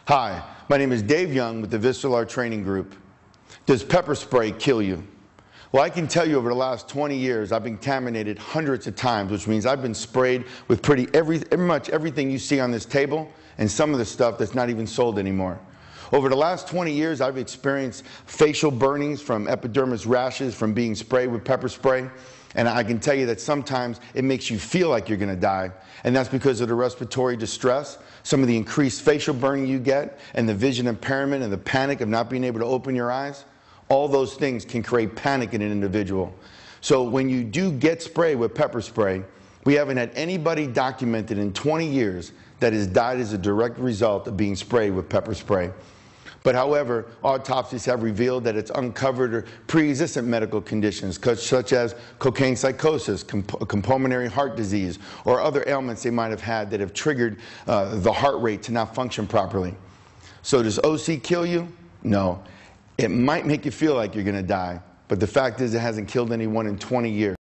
Hi, my name is Dave Young with the Vistalar Training Group. Does pepper spray kill you? Well, I can tell you over the last 20 years, I've been contaminated hundreds of times, which means I've been sprayed with pretty much everything you see on this table and some of the stuff that's not even sold anymore. Over the last 20 years, I've experienced facial burnings from epidermis rashes from being sprayed with pepper spray. And I can tell you that sometimes it makes you feel like you're going to die. And that's because of the respiratory distress, some of the increased facial burning you get, and the vision impairment and the panic of not being able to open your eyes. All those things can create panic in an individual. So when you do get sprayed with pepper spray, we haven't had anybody documented in 20 years that has died as a direct result of being sprayed with pepper spray. But however, autopsies have revealed that it's uncovered pre-existent medical conditions such as cocaine psychosis, pulmonary heart disease, or other ailments they might have had that have triggered the heart rate to not function properly. So does OC kill you? No. It might make you feel like you're going to die, but the fact is it hasn't killed anyone in 20 years.